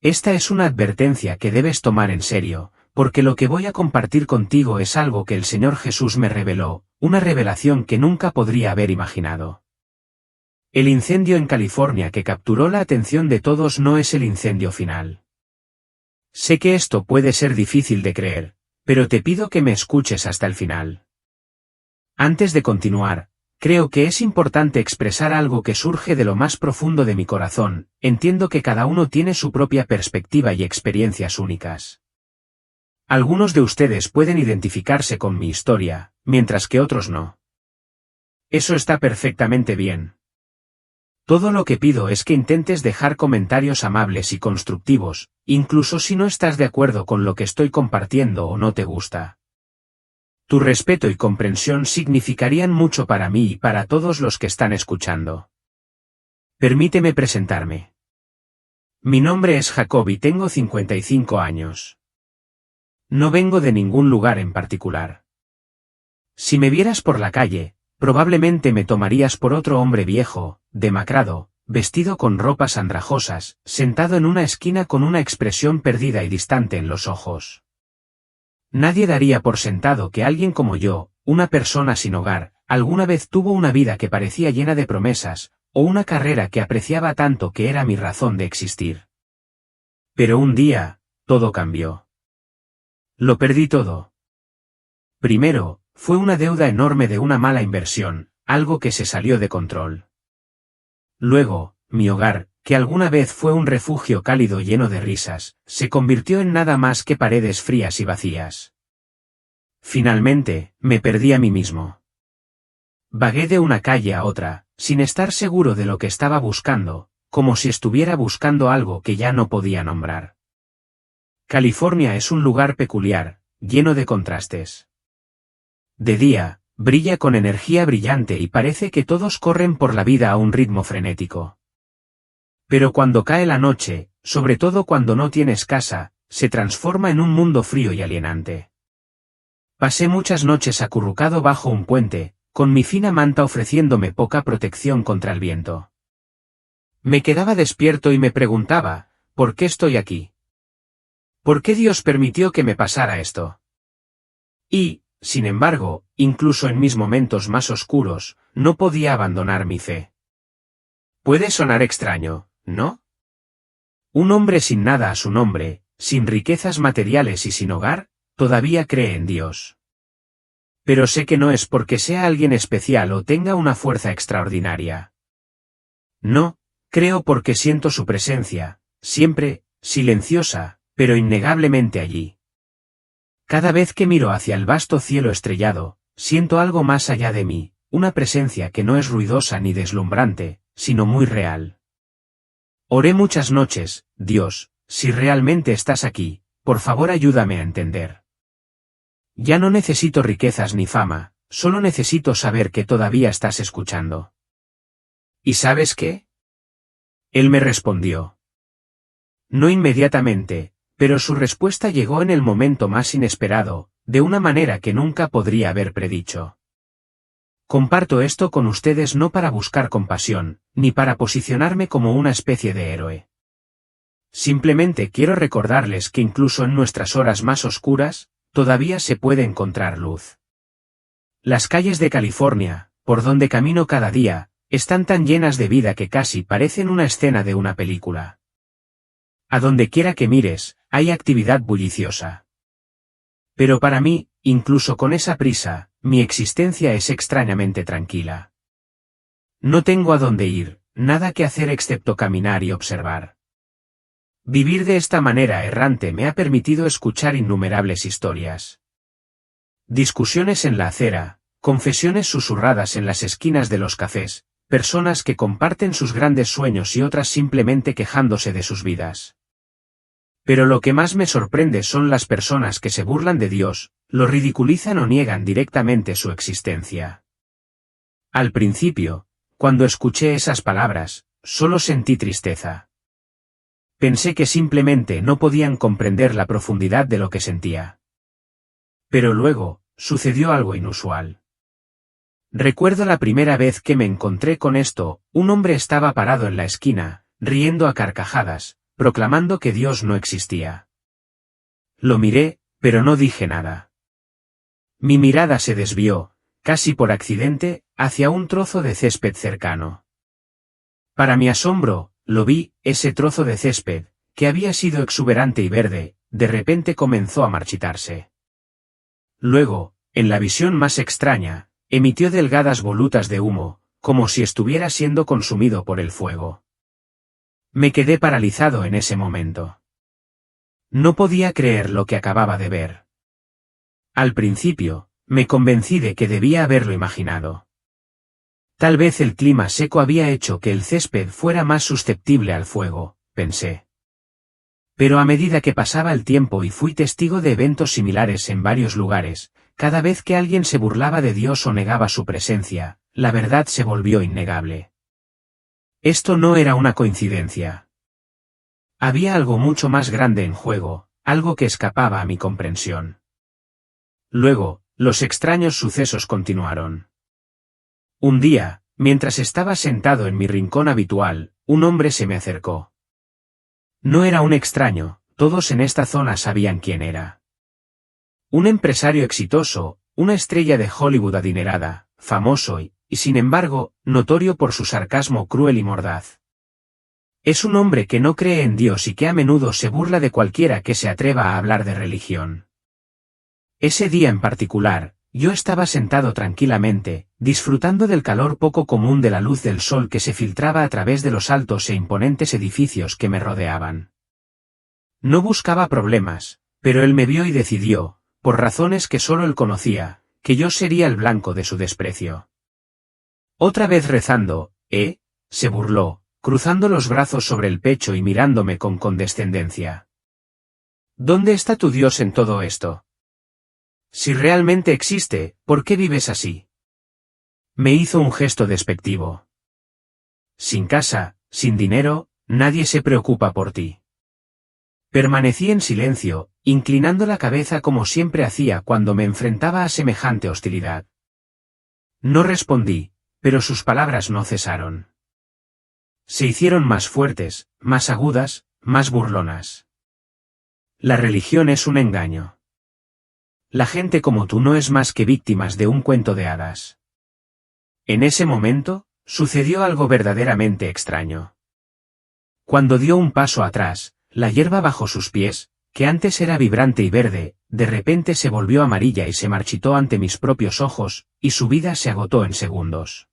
Esta es una advertencia que debes tomar en serio, porque lo que voy a compartir contigo es algo que el Señor Jesús me reveló, una revelación que nunca podría haber imaginado. El incendio en California que capturó la atención de todos no es el incendio final. Sé que esto puede ser difícil de creer, pero te pido que me escuches hasta el final. Antes de continuar, creo que es importante expresar algo que surge de lo más profundo de mi corazón. Entiendo que cada uno tiene su propia perspectiva y experiencias únicas. Algunos de ustedes pueden identificarse con mi historia, mientras que otros no. Eso está perfectamente bien. Todo lo que pido es que intentes dejar comentarios amables y constructivos, incluso si no estás de acuerdo con lo que estoy compartiendo o no te gusta. Tu respeto y comprensión significarían mucho para mí y para todos los que están escuchando. Permíteme presentarme. Mi nombre es Jacob y tengo 55 años. No vengo de ningún lugar en particular. Si me vieras por la calle, probablemente me tomarías por otro hombre viejo, demacrado, vestido con ropas andrajosas, sentado en una esquina con una expresión perdida y distante en los ojos. Nadie daría por sentado que alguien como yo, una persona sin hogar, alguna vez tuvo una vida que parecía llena de promesas, o una carrera que apreciaba tanto que era mi razón de existir. Pero un día, todo cambió. Lo perdí todo. Primero, fue una deuda enorme de una mala inversión, algo que se salió de control. Luego, mi hogar, que alguna vez fue un refugio cálido lleno de risas, se convirtió en nada más que paredes frías y vacías. Finalmente, me perdí a mí mismo. Vagué de una calle a otra, sin estar seguro de lo que estaba buscando, como si estuviera buscando algo que ya no podía nombrar. California es un lugar peculiar, lleno de contrastes. De día, brilla con energía brillante y parece que todos corren por la vida a un ritmo frenético. Pero cuando cae la noche, sobre todo cuando no tienes casa, se transforma en un mundo frío y alienante. Pasé muchas noches acurrucado bajo un puente, con mi fina manta ofreciéndome poca protección contra el viento. Me quedaba despierto y me preguntaba, ¿por qué estoy aquí? ¿Por qué Dios permitió que me pasara esto? Y, sin embargo, incluso en mis momentos más oscuros, no podía abandonar mi fe. Puede sonar extraño, ¿no? Un hombre sin nada a su nombre, sin riquezas materiales y sin hogar, todavía cree en Dios. Pero sé que no es porque sea alguien especial o tenga una fuerza extraordinaria. No, creo porque siento su presencia, siempre, silenciosa, pero innegablemente allí. Cada vez que miro hacia el vasto cielo estrellado, siento algo más allá de mí, una presencia que no es ruidosa ni deslumbrante, sino muy real. Oré muchas noches, Dios, si realmente estás aquí, por favor ayúdame a entender. Ya no necesito riquezas ni fama, solo necesito saber que todavía estás escuchando. ¿Y sabes qué? Él me respondió. No inmediatamente, pero su respuesta llegó en el momento más inesperado, de una manera que nunca podría haber predicho. Comparto esto con ustedes no para buscar compasión, ni para posicionarme como una especie de héroe. Simplemente quiero recordarles que incluso en nuestras horas más oscuras, todavía se puede encontrar luz. Las calles de California, por donde camino cada día, están tan llenas de vida que casi parecen una escena de una película. A donde quiera que mires, hay actividad bulliciosa. Pero para mí, incluso con esa prisa, mi existencia es extrañamente tranquila. No tengo a dónde ir, nada que hacer excepto caminar y observar. Vivir de esta manera errante me ha permitido escuchar innumerables historias. Discusiones en la acera, confesiones susurradas en las esquinas de los cafés, personas que comparten sus grandes sueños y otras simplemente quejándose de sus vidas. Pero lo que más me sorprende son las personas que se burlan de Dios, lo ridiculizan o niegan directamente su existencia. Al principio, cuando escuché esas palabras, solo sentí tristeza. Pensé que simplemente no podían comprender la profundidad de lo que sentía. Pero luego, sucedió algo inusual. Recuerdo la primera vez que me encontré con esto, un hombre estaba parado en la esquina, riendo a carcajadas, proclamando que Dios no existía. Lo miré, pero no dije nada. Mi mirada se desvió, casi por accidente, hacia un trozo de césped cercano. Para mi asombro, lo vi, ese trozo de césped, que había sido exuberante y verde, de repente comenzó a marchitarse. Luego, en la visión más extraña, emitió delgadas volutas de humo, como si estuviera siendo consumido por el fuego. Me quedé paralizado en ese momento. No podía creer lo que acababa de ver. Al principio, me convencí de que debía haberlo imaginado. Tal vez el clima seco había hecho que el césped fuera más susceptible al fuego, pensé. Pero a medida que pasaba el tiempo y fui testigo de eventos similares en varios lugares, cada vez que alguien se burlaba de Dios o negaba su presencia, la verdad se volvió innegable. Esto no era una coincidencia. Había algo mucho más grande en juego, algo que escapaba a mi comprensión. Luego, los extraños sucesos continuaron. Un día, mientras estaba sentado en mi rincón habitual, un hombre se me acercó. No era un extraño, todos en esta zona sabían quién era. Un empresario exitoso, una estrella de Hollywood adinerada, famoso y, sin embargo, notorio por su sarcasmo cruel y mordaz. Es un hombre que no cree en Dios y que a menudo se burla de cualquiera que se atreva a hablar de religión. Ese día en particular, yo estaba sentado tranquilamente, disfrutando del calor poco común de la luz del sol que se filtraba a través de los altos e imponentes edificios que me rodeaban. No buscaba problemas, pero él me vio y decidió, por razones que solo él conocía, que yo sería el blanco de su desprecio. Otra vez rezando, se burló, cruzando los brazos sobre el pecho y mirándome con condescendencia. ¿Dónde está tu Dios en todo esto? Si realmente existe, ¿por qué vives así? Me hizo un gesto despectivo. Sin casa, sin dinero, nadie se preocupa por ti. Permanecí en silencio, inclinando la cabeza como siempre hacía cuando me enfrentaba a semejante hostilidad. No respondí, pero sus palabras no cesaron. Se hicieron más fuertes, más agudas, más burlonas. La religión es un engaño. La gente como tú no es más que víctimas de un cuento de hadas. En ese momento, sucedió algo verdaderamente extraño. Cuando dio un paso atrás, la hierba bajo sus pies, que antes era vibrante y verde, de repente se volvió amarilla y se marchitó ante mis propios ojos, y su vida se agotó en segundos.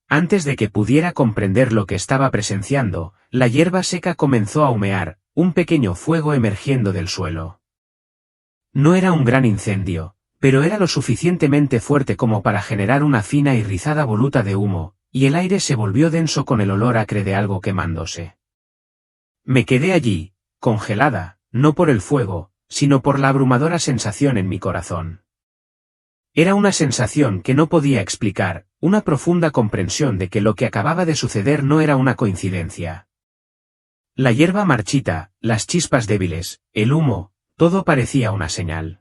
Antes de que pudiera comprender lo que estaba presenciando, la hierba seca comenzó a humear, un pequeño fuego emergiendo del suelo. No era un gran incendio, pero era lo suficientemente fuerte como para generar una fina y rizada voluta de humo, y el aire se volvió denso con el olor acre de algo quemándose. Me quedé allí, congelada, no por el fuego, sino por la abrumadora sensación en mi corazón. Era una sensación que no podía explicar, una profunda comprensión de que lo que acababa de suceder no era una coincidencia. La hierba marchita, las chispas débiles, el humo, todo parecía una señal.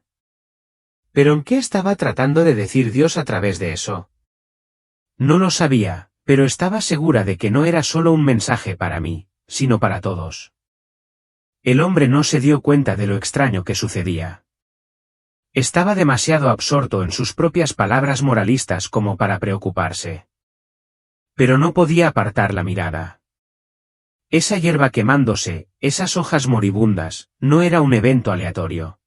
¿Pero en qué estaba tratando de decir Dios a través de eso? No lo sabía, pero estaba segura de que no era solo un mensaje para mí, sino para todos. El hombre no se dio cuenta de lo extraño que sucedía. Estaba demasiado absorto en sus propias palabras moralistas como para preocuparse. Pero no podía apartar la mirada. Esa hierba quemándose, esas hojas moribundas, no era un evento aleatorio.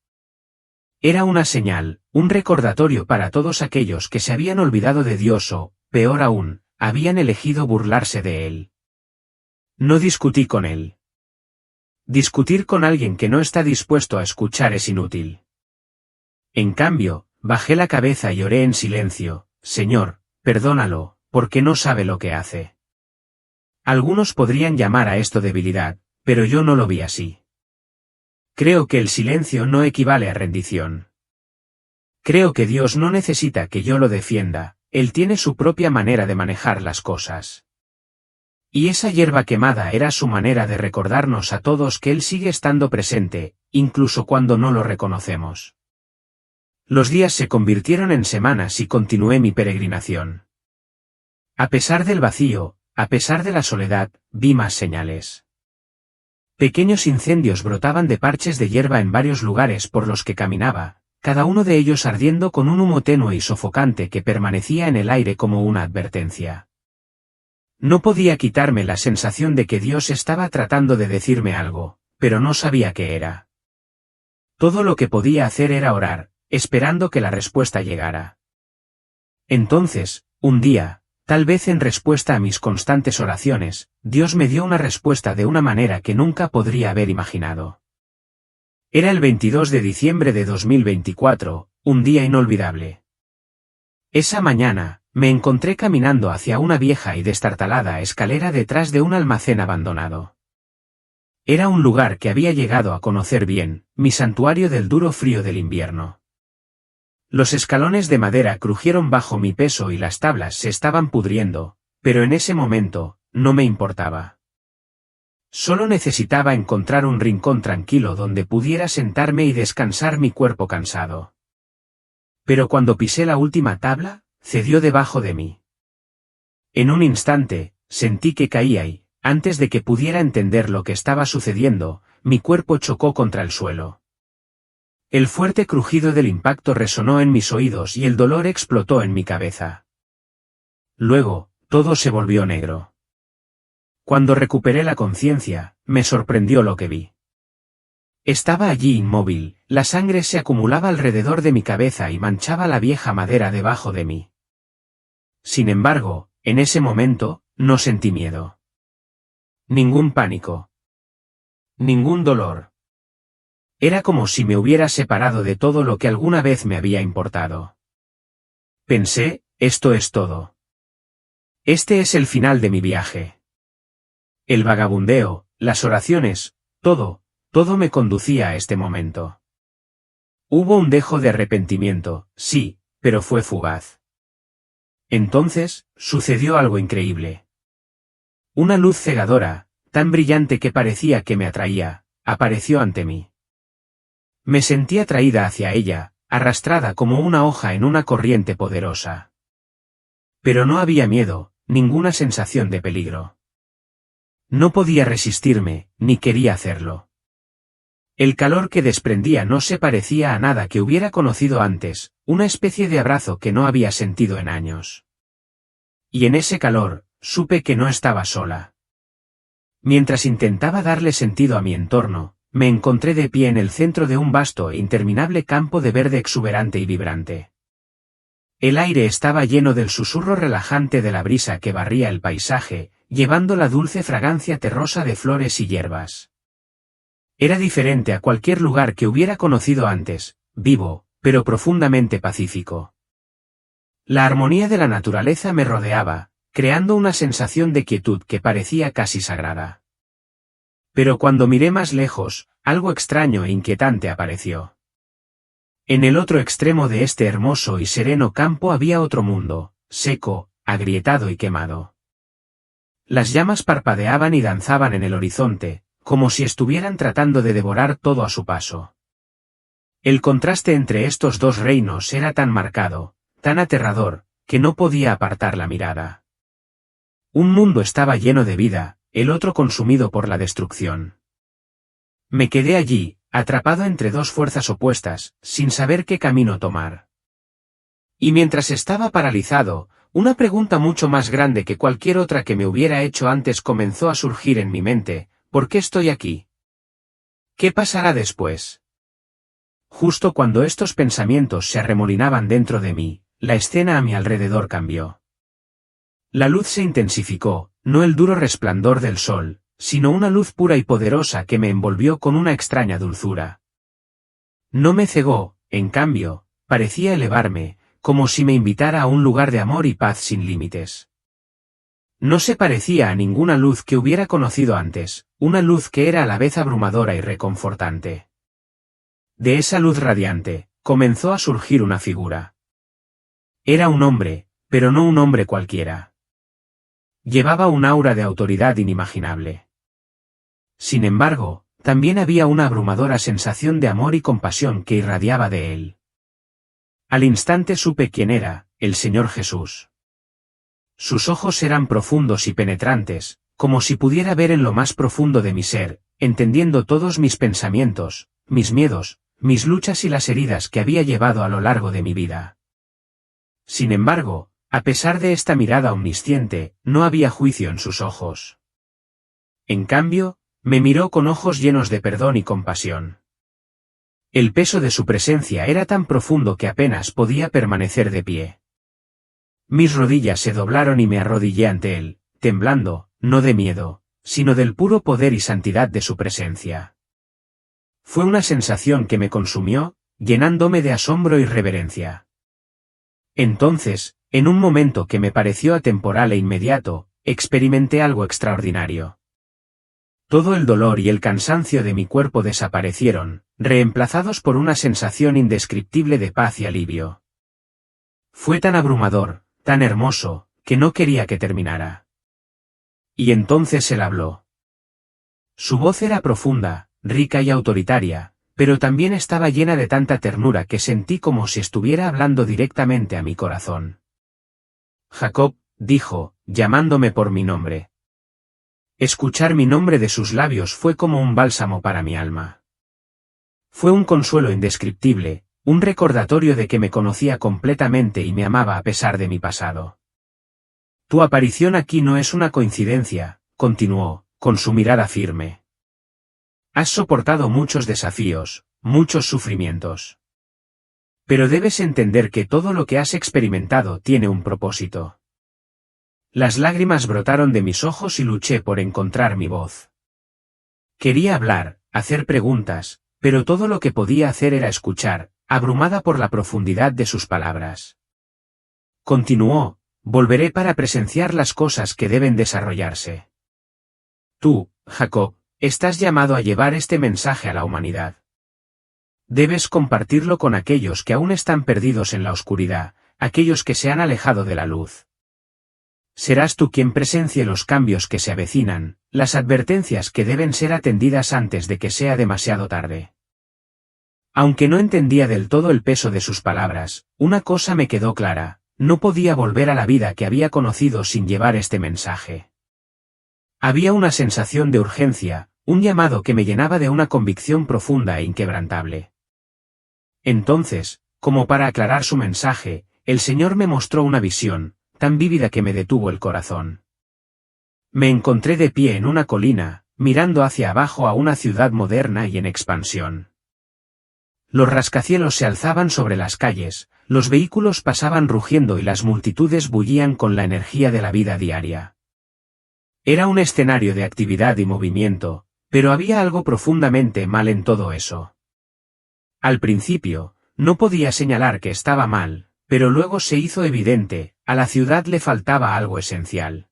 Era una señal, un recordatorio para todos aquellos que se habían olvidado de Dios o, peor aún, habían elegido burlarse de él. No discutí con él. Discutir con alguien que no está dispuesto a escuchar es inútil. En cambio, bajé la cabeza y oré en silencio, Señor, perdónalo, porque no sabe lo que hace. Algunos podrían llamar a esto debilidad, pero yo no lo vi así. Creo que el silencio no equivale a rendición. Creo que Dios no necesita que yo lo defienda, Él tiene su propia manera de manejar las cosas. Y esa hierba quemada era su manera de recordarnos a todos que Él sigue estando presente, incluso cuando no lo reconocemos. Los días se convirtieron en semanas y continué mi peregrinación. A pesar del vacío, a pesar de la soledad, vi más señales. Pequeños incendios brotaban de parches de hierba en varios lugares por los que caminaba, cada uno de ellos ardiendo con un humo tenue y sofocante que permanecía en el aire como una advertencia. No podía quitarme la sensación de que Dios estaba tratando de decirme algo, pero no sabía qué era. Todo lo que podía hacer era orar, esperando que la respuesta llegara. Entonces, un día, tal vez en respuesta a mis constantes oraciones, Dios me dio una respuesta de una manera que nunca podría haber imaginado. Era el 22 de diciembre de 2024, un día inolvidable. Esa mañana, me encontré caminando hacia una vieja y destartalada escalera detrás de un almacén abandonado. Era un lugar que había llegado a conocer bien, mi santuario del duro frío del invierno. Los escalones de madera crujieron bajo mi peso y las tablas se estaban pudriendo, pero en ese momento, no me importaba. Solo necesitaba encontrar un rincón tranquilo donde pudiera sentarme y descansar mi cuerpo cansado. Pero cuando pisé la última tabla, cedió debajo de mí. En un instante, sentí que caía y, antes de que pudiera entender lo que estaba sucediendo, mi cuerpo chocó contra el suelo. El fuerte crujido del impacto resonó en mis oídos y el dolor explotó en mi cabeza. Luego, todo se volvió negro. Cuando recuperé la conciencia, me sorprendió lo que vi. Estaba allí inmóvil, la sangre se acumulaba alrededor de mi cabeza y manchaba la vieja madera debajo de mí. Sin embargo, en ese momento, no sentí miedo. Ningún pánico. Ningún dolor. Era como si me hubiera separado de todo lo que alguna vez me había importado. Pensé, esto es todo. Este es el final de mi viaje. El vagabundeo, las oraciones, todo me conducía a este momento. Hubo un dejo de arrepentimiento, sí, pero fue fugaz. Entonces, sucedió algo increíble. Una luz cegadora, tan brillante que parecía que me atraía, apareció ante mí. Me sentí atraída hacia ella, arrastrada como una hoja en una corriente poderosa. Pero no había miedo, ninguna sensación de peligro. No podía resistirme, ni quería hacerlo. El calor que desprendía no se parecía a nada que hubiera conocido antes, una especie de abrazo que no había sentido en años. Y en ese calor, supe que no estaba sola. Mientras intentaba darle sentido a mi entorno, me encontré de pie en el centro de un vasto e interminable campo de verde exuberante y vibrante. El aire estaba lleno del susurro relajante de la brisa que barría el paisaje, llevando la dulce fragancia terrosa de flores y hierbas. Era diferente a cualquier lugar que hubiera conocido antes, vivo, pero profundamente pacífico. La armonía de la naturaleza me rodeaba, creando una sensación de quietud que parecía casi sagrada. Pero cuando miré más lejos, algo extraño e inquietante apareció. En el otro extremo de este hermoso y sereno campo había otro mundo, seco, agrietado y quemado. Las llamas parpadeaban y danzaban en el horizonte, como si estuvieran tratando de devorar todo a su paso. El contraste entre estos dos reinos era tan marcado, tan aterrador, que no podía apartar la mirada. Un mundo estaba lleno de vida, el otro consumido por la destrucción. Me quedé allí, atrapado entre dos fuerzas opuestas, sin saber qué camino tomar. Y mientras estaba paralizado, una pregunta mucho más grande que cualquier otra que me hubiera hecho antes comenzó a surgir en mi mente: ¿por qué estoy aquí? ¿Qué pasará después? Justo cuando estos pensamientos se arremolinaban dentro de mí, la escena a mi alrededor cambió. La luz se intensificó, no el duro resplandor del sol, sino una luz pura y poderosa que me envolvió con una extraña dulzura. No me cegó, en cambio, parecía elevarme, como si me invitara a un lugar de amor y paz sin límites. No se parecía a ninguna luz que hubiera conocido antes, una luz que era a la vez abrumadora y reconfortante. De esa luz radiante, comenzó a surgir una figura. Era un hombre, pero no un hombre cualquiera. Llevaba un aura de autoridad inimaginable. Sin embargo, también había una abrumadora sensación de amor y compasión que irradiaba de él. Al instante supe quién era: el Señor Jesús. Sus ojos eran profundos y penetrantes, como si pudiera ver en lo más profundo de mi ser, entendiendo todos mis pensamientos, mis miedos, mis luchas y las heridas que había llevado a lo largo de mi vida. Sin embargo, a pesar de esta mirada omnisciente, no había juicio en sus ojos. En cambio, me miró con ojos llenos de perdón y compasión. El peso de su presencia era tan profundo que apenas podía permanecer de pie. Mis rodillas se doblaron y me arrodillé ante él, temblando, no de miedo, sino del puro poder y santidad de su presencia. Fue una sensación que me consumió, llenándome de asombro y reverencia. Entonces, en un momento que me pareció atemporal e inmediato, experimenté algo extraordinario. Todo el dolor y el cansancio de mi cuerpo desaparecieron, reemplazados por una sensación indescriptible de paz y alivio. Fue tan abrumador, tan hermoso, que no quería que terminara. Y entonces él habló. Su voz era profunda, rica y autoritaria, pero también estaba llena de tanta ternura que sentí como si estuviera hablando directamente a mi corazón. Jacob, dijo, llamándome por mi nombre. Escuchar mi nombre de sus labios fue como un bálsamo para mi alma. Fue un consuelo indescriptible, un recordatorio de que me conocía completamente y me amaba a pesar de mi pasado. Tu aparición aquí no es una coincidencia, continuó, con su mirada firme. Has soportado muchos desafíos, muchos sufrimientos. Pero debes entender que todo lo que has experimentado tiene un propósito. Las lágrimas brotaron de mis ojos y luché por encontrar mi voz. Quería hablar, hacer preguntas, pero todo lo que podía hacer era escuchar, abrumada por la profundidad de sus palabras. Continuó, volveré para presenciar las cosas que deben desarrollarse. Tú, Jacob, estás llamado a llevar este mensaje a la humanidad. Debes compartirlo con aquellos que aún están perdidos en la oscuridad, aquellos que se han alejado de la luz. Serás tú quien presencie los cambios que se avecinan, las advertencias que deben ser atendidas antes de que sea demasiado tarde. Aunque no entendía del todo el peso de sus palabras, una cosa me quedó clara, no podía volver a la vida que había conocido sin llevar este mensaje. Había una sensación de urgencia, un llamado que me llenaba de una convicción profunda e inquebrantable. Entonces, como para aclarar su mensaje, el Señor me mostró una visión, tan vívida que me detuvo el corazón. Me encontré de pie en una colina, mirando hacia abajo a una ciudad moderna y en expansión. Los rascacielos se alzaban sobre las calles, los vehículos pasaban rugiendo y las multitudes bullían con la energía de la vida diaria. Era un escenario de actividad y movimiento, pero había algo profundamente mal en todo eso. Al principio, no podía señalar que estaba mal, pero luego se hizo evidente, a la ciudad le faltaba algo esencial.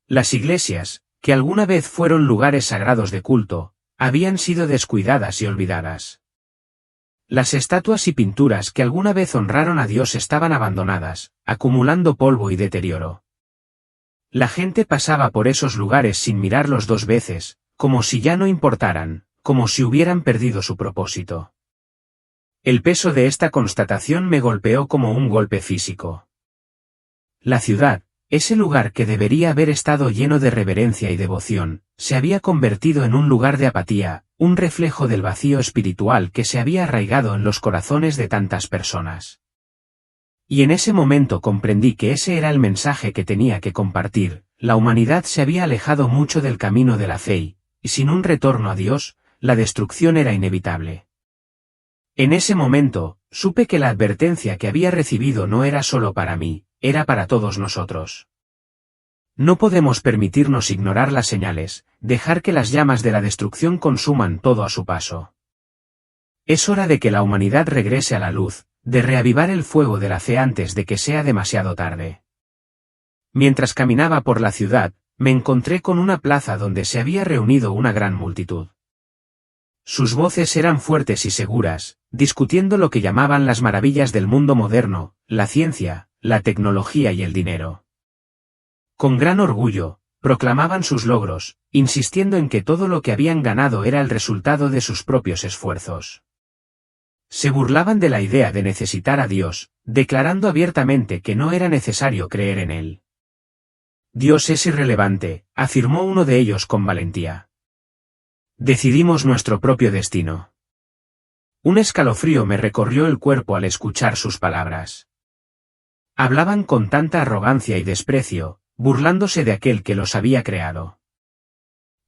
Las iglesias, que alguna vez fueron lugares sagrados de culto, habían sido descuidadas y olvidadas. Las estatuas y pinturas que alguna vez honraron a Dios estaban abandonadas, acumulando polvo y deterioro. La gente pasaba por esos lugares sin mirarlos dos veces, como si ya no importaran, como si hubieran perdido su propósito. El peso de esta constatación me golpeó como un golpe físico. La ciudad, ese lugar que debería haber estado lleno de reverencia y devoción, se había convertido en un lugar de apatía, un reflejo del vacío espiritual que se había arraigado en los corazones de tantas personas. Y en ese momento comprendí que ese era el mensaje que tenía que compartir. La humanidad se había alejado mucho del camino de la fe, y sin un retorno a Dios, la destrucción era inevitable. En ese momento, supe que la advertencia que había recibido no era solo para mí, era para todos nosotros. No podemos permitirnos ignorar las señales, dejar que las llamas de la destrucción consuman todo a su paso. Es hora de que la humanidad regrese a la luz, de reavivar el fuego de la fe antes de que sea demasiado tarde. Mientras caminaba por la ciudad, me encontré con una plaza donde se había reunido una gran multitud. Sus voces eran fuertes y seguras, discutiendo lo que llamaban las maravillas del mundo moderno, la ciencia, la tecnología y el dinero. Con gran orgullo, proclamaban sus logros, insistiendo en que todo lo que habían ganado era el resultado de sus propios esfuerzos. Se burlaban de la idea de necesitar a Dios, declarando abiertamente que no era necesario creer en él. Dios es irrelevante, afirmó uno de ellos con valentía. Decidimos nuestro propio destino. Un escalofrío me recorrió el cuerpo al escuchar sus palabras. Hablaban con tanta arrogancia y desprecio, burlándose de aquel que los había creado.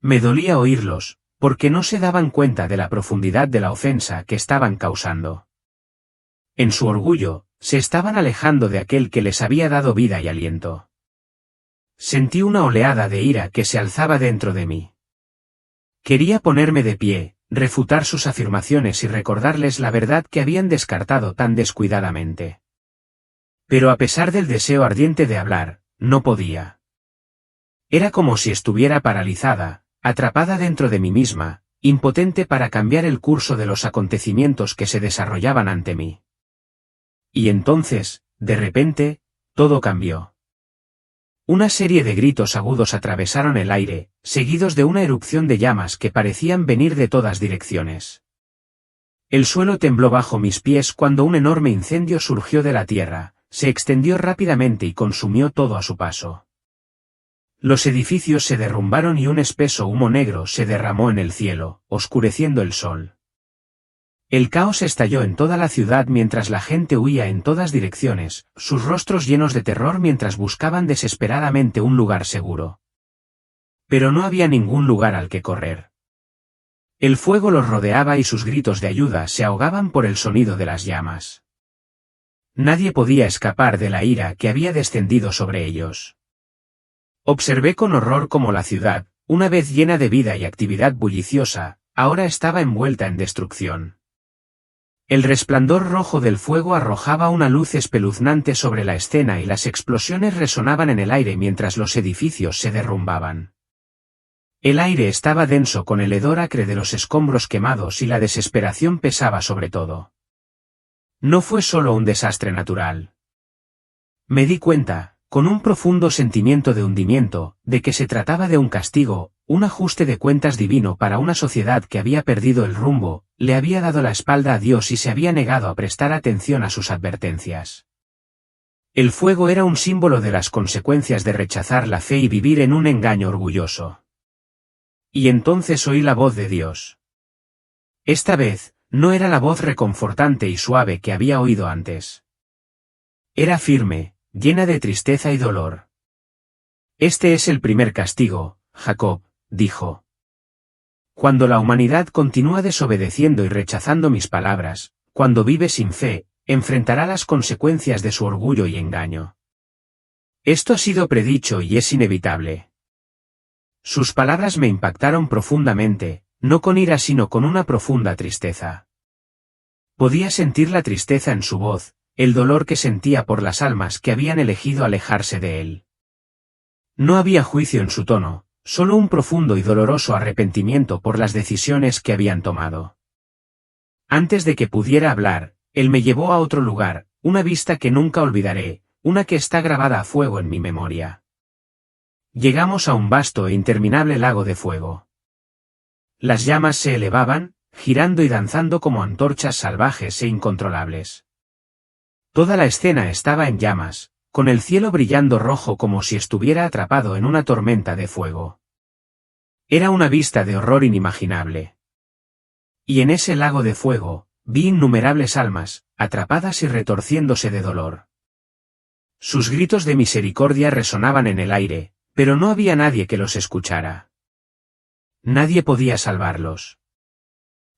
Me dolía oírlos, porque no se daban cuenta de la profundidad de la ofensa que estaban causando. En su orgullo, se estaban alejando de aquel que les había dado vida y aliento. Sentí una oleada de ira que se alzaba dentro de mí. Quería ponerme de pie, refutar sus afirmaciones y recordarles la verdad que habían descartado tan descuidadamente. Pero a pesar del deseo ardiente de hablar, no podía. Era como si estuviera paralizada, atrapada dentro de mí misma, impotente para cambiar el curso de los acontecimientos que se desarrollaban ante mí. Y entonces, de repente, todo cambió. Una serie de gritos agudos atravesaron el aire, seguidos de una erupción de llamas que parecían venir de todas direcciones. El suelo tembló bajo mis pies cuando un enorme incendio surgió de la tierra, se extendió rápidamente y consumió todo a su paso. Los edificios se derrumbaron y un espeso humo negro se derramó en el cielo, oscureciendo el sol. El caos estalló en toda la ciudad mientras la gente huía en todas direcciones, sus rostros llenos de terror mientras buscaban desesperadamente un lugar seguro. Pero no había ningún lugar al que correr. El fuego los rodeaba y sus gritos de ayuda se ahogaban por el sonido de las llamas. Nadie podía escapar de la ira que había descendido sobre ellos. Observé con horror cómo la ciudad, una vez llena de vida y actividad bulliciosa, ahora estaba envuelta en destrucción. El resplandor rojo del fuego arrojaba una luz espeluznante sobre la escena y las explosiones resonaban en el aire mientras los edificios se derrumbaban. El aire estaba denso con el hedor acre de los escombros quemados y la desesperación pesaba sobre todo. No fue solo un desastre natural. Me di cuenta, con un profundo sentimiento de hundimiento, de que se trataba de un castigo, un ajuste de cuentas divino para una sociedad que había perdido el rumbo, le había dado la espalda a Dios y se había negado a prestar atención a sus advertencias. El fuego era un símbolo de las consecuencias de rechazar la fe y vivir en un engaño orgulloso. Y entonces oí la voz de Dios. Esta vez, no era la voz reconfortante y suave que había oído antes. Era firme, llena de tristeza y dolor. Este es el primer castigo, Jacob, dijo. Cuando la humanidad continúa desobedeciendo y rechazando mis palabras, cuando vive sin fe, enfrentará las consecuencias de su orgullo y engaño. Esto ha sido predicho y es inevitable. Sus palabras me impactaron profundamente, no con ira sino con una profunda tristeza. Podía sentir la tristeza en su voz, el dolor que sentía por las almas que habían elegido alejarse de él. No había juicio en su tono, solo un profundo y doloroso arrepentimiento por las decisiones que habían tomado. Antes de que pudiera hablar, él me llevó a otro lugar, una vista que nunca olvidaré, una que está grabada a fuego en mi memoria. Llegamos a un vasto e interminable lago de fuego. Las llamas se elevaban, girando y danzando como antorchas salvajes e incontrolables. Toda la escena estaba en llamas, con el cielo brillando rojo como si estuviera atrapado en una tormenta de fuego. Era una vista de horror inimaginable. Y en ese lago de fuego, vi innumerables almas, atrapadas y retorciéndose de dolor. Sus gritos de misericordia resonaban en el aire, pero no había nadie que los escuchara. Nadie podía salvarlos.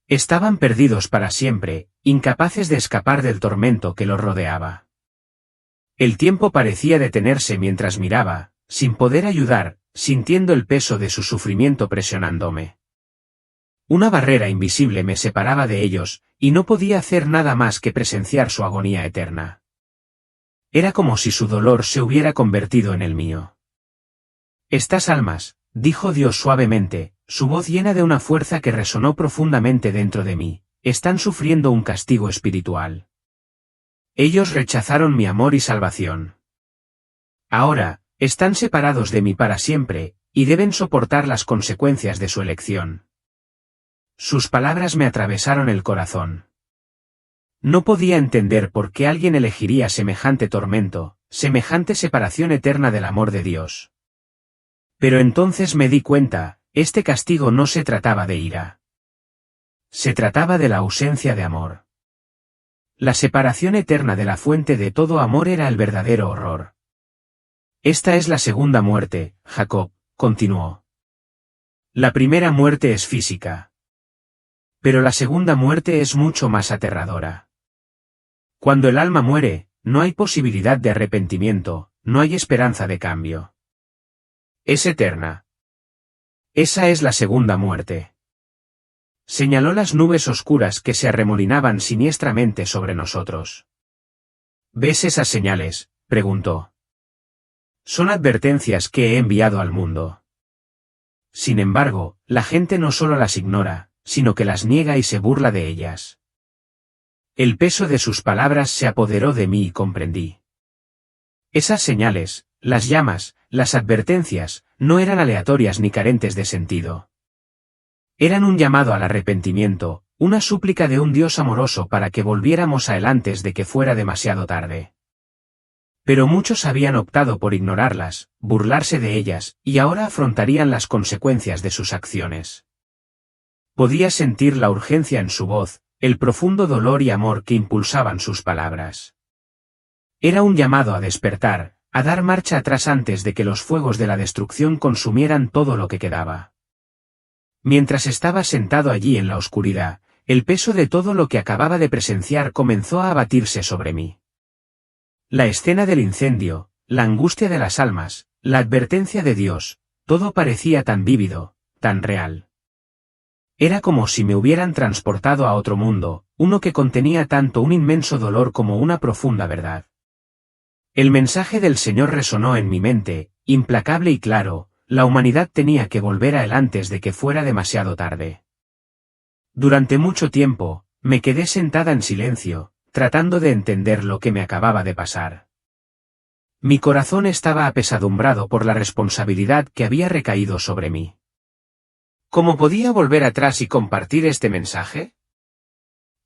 Estaban perdidos para siempre, incapaces de escapar del tormento que los rodeaba. El tiempo parecía detenerse mientras miraba, sin poder ayudar, sintiendo el peso de su sufrimiento presionándome. Una barrera invisible me separaba de ellos, y no podía hacer nada más que presenciar su agonía eterna. Era como si su dolor se hubiera convertido en el mío. Estas almas, dijo Dios suavemente, su voz llena de una fuerza que resonó profundamente dentro de mí, están sufriendo un castigo espiritual. Ellos rechazaron mi amor y salvación. Ahora, están separados de mí para siempre, y deben soportar las consecuencias de su elección. Sus palabras me atravesaron el corazón. No podía entender por qué alguien elegiría semejante tormento, semejante separación eterna del amor de Dios. Pero entonces me di cuenta, Este castigo no se trataba de ira. Se trataba de la ausencia de amor. La separación eterna de la fuente de todo amor era el verdadero horror. Esta es la segunda muerte, Jacob, continuó. La primera muerte es física. Pero la segunda muerte es mucho más aterradora. Cuando el alma muere, no hay posibilidad de arrepentimiento, no hay esperanza de cambio. Es eterna. Esa es la segunda muerte. Señaló las nubes oscuras que se arremolinaban siniestramente sobre nosotros. ¿Ves esas señales?, preguntó. Son advertencias que he enviado al mundo. Sin embargo, la gente no solo las ignora, sino que las niega y se burla de ellas. El peso de sus palabras se apoderó de mí y comprendí. Esas señales, las llamas, las advertencias, no eran aleatorias ni carentes de sentido. Eran un llamado al arrepentimiento, una súplica de un Dios amoroso para que volviéramos a Él antes de que fuera demasiado tarde. Pero muchos habían optado por ignorarlas, burlarse de ellas, y ahora afrontarían las consecuencias de sus acciones. Podía sentir la urgencia en su voz, el profundo dolor y amor que impulsaban sus palabras. Era un llamado a despertar, a dar marcha atrás antes de que los fuegos de la destrucción consumieran todo lo que quedaba. Mientras estaba sentado allí en la oscuridad, el peso de todo lo que acababa de presenciar comenzó a abatirse sobre mí. La escena del incendio, la angustia de las almas, la advertencia de Dios, todo parecía tan vívido, tan real. Era como si me hubieran transportado a otro mundo, uno que contenía tanto un inmenso dolor como una profunda verdad. El mensaje del Señor resonó en mi mente, implacable y claro: la humanidad tenía que volver a Él antes de que fuera demasiado tarde. Durante mucho tiempo, me quedé sentada en silencio, tratando de entender lo que me acababa de pasar. Mi corazón estaba apesadumbrado por la responsabilidad que había recaído sobre mí. ¿Cómo podía volver atrás y compartir este mensaje?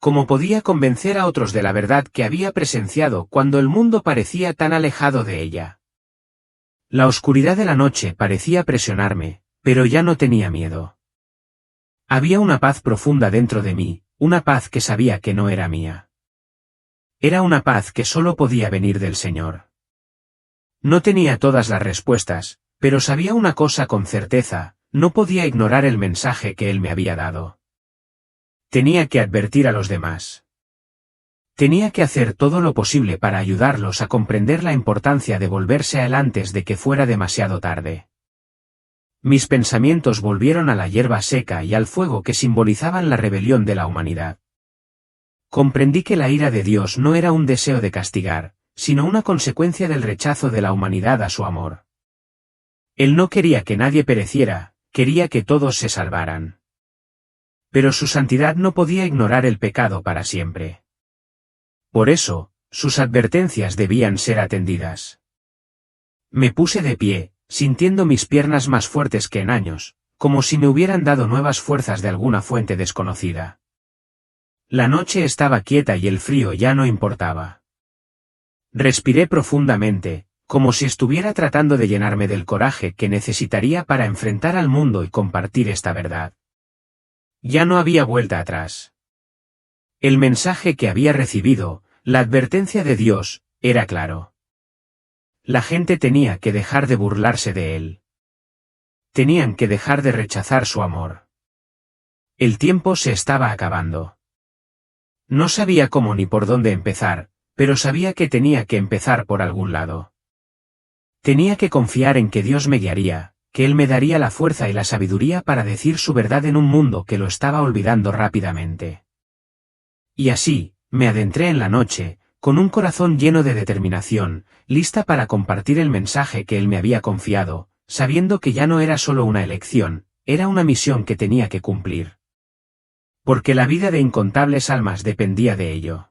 ¿Cómo podía convencer a otros de la verdad que había presenciado cuando el mundo parecía tan alejado de ella? La oscuridad de la noche parecía presionarme, pero ya no tenía miedo. Había una paz profunda dentro de mí, una paz que sabía que no era mía. Era una paz que solo podía venir del Señor. No tenía todas las respuestas, pero sabía una cosa con certeza: no podía ignorar el mensaje que Él me había dado. Tenía que advertir a los demás. Tenía que hacer todo lo posible para ayudarlos a comprender la importancia de volverse a Él antes de que fuera demasiado tarde. Mis pensamientos volvieron a la hierba seca y al fuego que simbolizaban la rebelión de la humanidad. Comprendí que la ira de Dios no era un deseo de castigar, sino una consecuencia del rechazo de la humanidad a su amor. Él no quería que nadie pereciera, quería que todos se salvaran. Pero su santidad no podía ignorar el pecado para siempre. Por eso, sus advertencias debían ser atendidas. Me puse de pie, sintiendo mis piernas más fuertes que en años, como si me hubieran dado nuevas fuerzas de alguna fuente desconocida. La noche estaba quieta y el frío ya no importaba. Respiré profundamente, como si estuviera tratando de llenarme del coraje que necesitaría para enfrentar al mundo y compartir esta verdad. Ya no había vuelta atrás. El mensaje que había recibido, la advertencia de Dios, era claro. La gente tenía que dejar de burlarse de Él. Tenían que dejar de rechazar su amor. El tiempo se estaba acabando. No sabía cómo ni por dónde empezar, pero sabía que tenía que empezar por algún lado. Tenía que confiar en que Dios me guiaría, que Él me daría la fuerza y la sabiduría para decir su verdad en un mundo que lo estaba olvidando rápidamente. Y así, me adentré en la noche, con un corazón lleno de determinación, lista para compartir el mensaje que Él me había confiado, sabiendo que ya no era solo una elección, era una misión que tenía que cumplir. Porque la vida de incontables almas dependía de ello.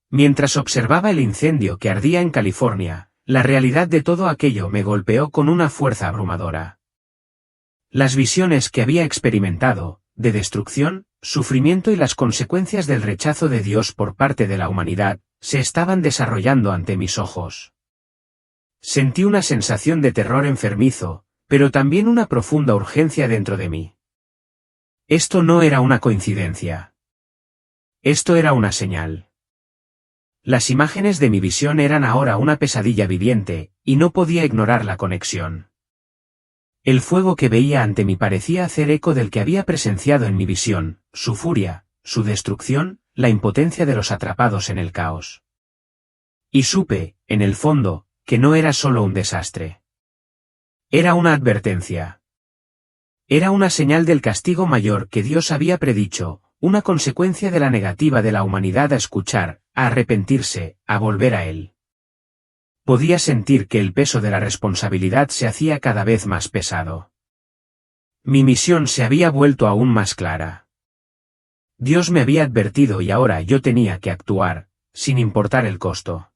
Mientras observaba el incendio que ardía en California, la realidad de todo aquello me golpeó con una fuerza abrumadora. Las visiones que había experimentado, de destrucción, sufrimiento y las consecuencias del rechazo de Dios por parte de la humanidad, se estaban desarrollando ante mis ojos. Sentí una sensación de terror enfermizo, pero también una profunda urgencia dentro de mí. Esto no era una coincidencia. Esto era una señal. Las imágenes de mi visión eran ahora una pesadilla viviente, y no podía ignorar la conexión. El fuego que veía ante mí parecía hacer eco del que había presenciado en mi visión, su furia, su destrucción, la impotencia de los atrapados en el caos. Y supe, en el fondo, que no era solo un desastre. Era una advertencia. Era una señal del castigo mayor que Dios había predicho, una consecuencia de la negativa de la humanidad a escuchar, a arrepentirse, a volver a Él. Podía sentir que el peso de la responsabilidad se hacía cada vez más pesado. Mi misión se había vuelto aún más clara. Dios me había advertido y ahora yo tenía que actuar, sin importar el costo.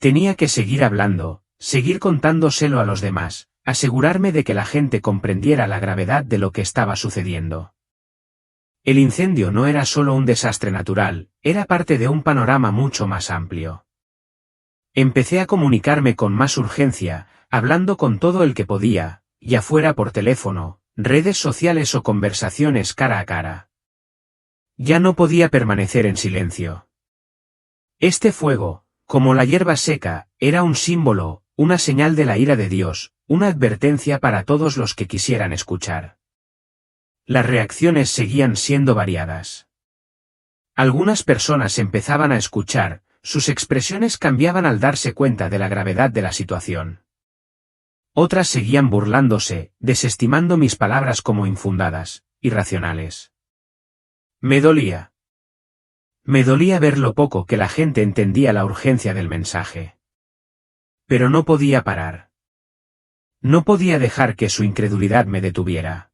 Tenía que seguir hablando, seguir contándoselo a los demás, asegurarme de que la gente comprendiera la gravedad de lo que estaba sucediendo. El incendio no era solo un desastre natural, era parte de un panorama mucho más amplio. Empecé a comunicarme con más urgencia, hablando con todo el que podía, ya fuera por teléfono, redes sociales o conversaciones cara a cara. Ya no podía permanecer en silencio. Este fuego, como la hierba seca, era un símbolo, una señal de la ira de Dios, una advertencia para todos los que quisieran escuchar. Las reacciones seguían siendo variadas. Algunas personas empezaban a escuchar, sus expresiones cambiaban al darse cuenta de la gravedad de la situación. Otras seguían burlándose, desestimando mis palabras como infundadas, irracionales. Me dolía. Me dolía ver lo poco que la gente entendía la urgencia del mensaje. Pero no podía parar. No podía dejar que su incredulidad me detuviera.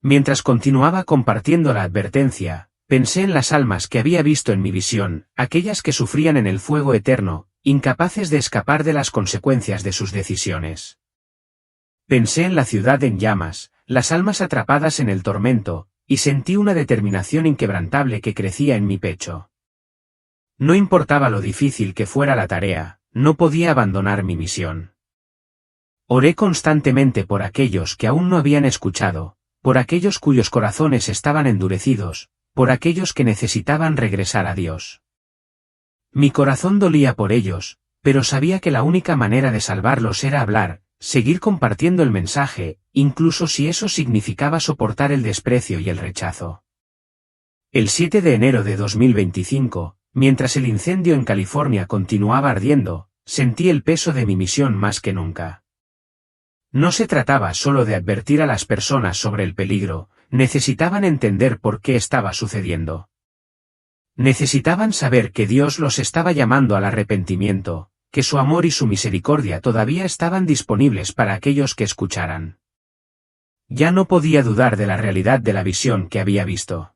Mientras continuaba compartiendo la advertencia, pensé en las almas que había visto en mi visión, aquellas que sufrían en el fuego eterno, incapaces de escapar de las consecuencias de sus decisiones. Pensé en la ciudad en llamas, las almas atrapadas en el tormento, y sentí una determinación inquebrantable que crecía en mi pecho. No importaba lo difícil que fuera la tarea, no podía abandonar mi misión. Oré constantemente por aquellos que aún no habían escuchado, por aquellos cuyos corazones estaban endurecidos, por aquellos que necesitaban regresar a Dios. Mi corazón dolía por ellos, pero sabía que la única manera de salvarlos era hablar, seguir compartiendo el mensaje, incluso si eso significaba soportar el desprecio y el rechazo. El 7 de enero de 2025, mientras el incendio en California continuaba ardiendo, sentí el peso de mi misión más que nunca. No se trataba solo de advertir a las personas sobre el peligro, necesitaban entender por qué estaba sucediendo. Necesitaban saber que Dios los estaba llamando al arrepentimiento, que su amor y su misericordia todavía estaban disponibles para aquellos que escucharan. Ya no podía dudar de la realidad de la visión que había visto.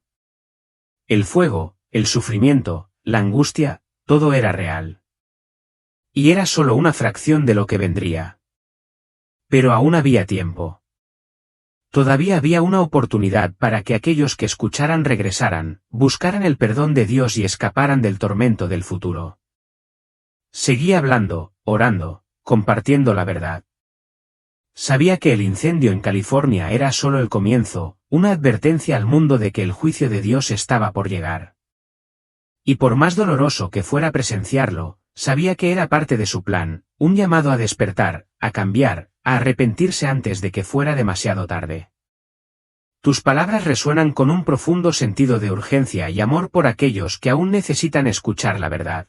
El fuego, el sufrimiento, la angustia, todo era real. Y era solo una fracción de lo que vendría. Pero aún había tiempo. Todavía había una oportunidad para que aquellos que escucharan regresaran, buscaran el perdón de Dios y escaparan del tormento del futuro. Seguí hablando, orando, compartiendo la verdad. Sabía que el incendio en California era solo el comienzo, una advertencia al mundo de que el juicio de Dios estaba por llegar. Y por más doloroso que fuera presenciarlo, sabía que era parte de su plan, un llamado a despertar, a cambiar, a arrepentirse antes de que fuera demasiado tarde. Tus palabras resuenan con un profundo sentido de urgencia y amor por aquellos que aún necesitan escuchar la verdad.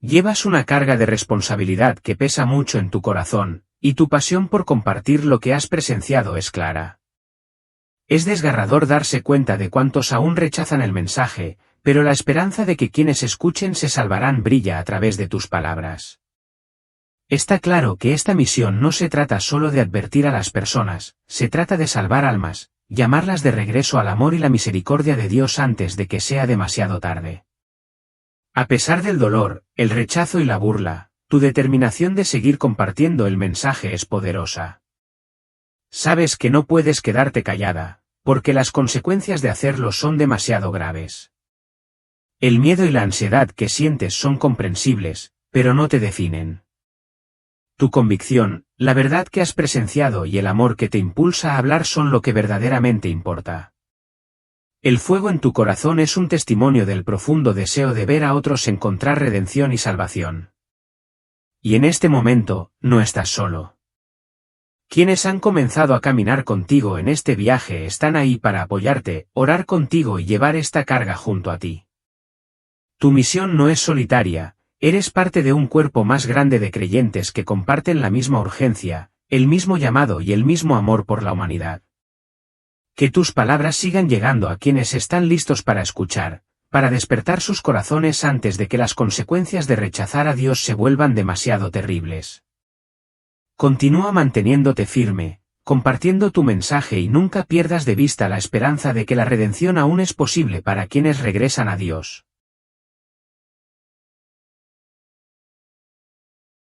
Llevas una carga de responsabilidad que pesa mucho en tu corazón, y tu pasión por compartir lo que has presenciado es clara. Es desgarrador darse cuenta de cuántos aún rechazan el mensaje, pero la esperanza de que quienes escuchen se salvarán brilla a través de tus palabras. Está claro que esta misión no se trata solo de advertir a las personas, se trata de salvar almas, llamarlas de regreso al amor y la misericordia de Dios antes de que sea demasiado tarde. A pesar del dolor, el rechazo y la burla, tu determinación de seguir compartiendo el mensaje es poderosa. Sabes que no puedes quedarte callada, porque las consecuencias de hacerlo son demasiado graves. El miedo y la ansiedad que sientes son comprensibles, pero no te definen. Tu convicción, La verdad que has presenciado y el amor que te impulsa a hablar son lo que verdaderamente importa. El fuego en tu corazón es un testimonio del profundo deseo de ver a otros encontrar redención y salvación. Y en este momento, no estás solo. Quienes han comenzado a caminar contigo en este viaje están ahí para apoyarte, orar contigo y llevar esta carga junto a ti. Tu misión no es solitaria, eres parte de un cuerpo más grande de creyentes que comparten la misma urgencia, el mismo llamado y el mismo amor por la humanidad. Que tus palabras sigan llegando a quienes están listos para escuchar, para despertar sus corazones antes de que las consecuencias de rechazar a Dios se vuelvan demasiado terribles. Continúa manteniéndote firme, compartiendo tu mensaje y nunca pierdas de vista la esperanza de que la redención aún es posible para quienes regresan a Dios.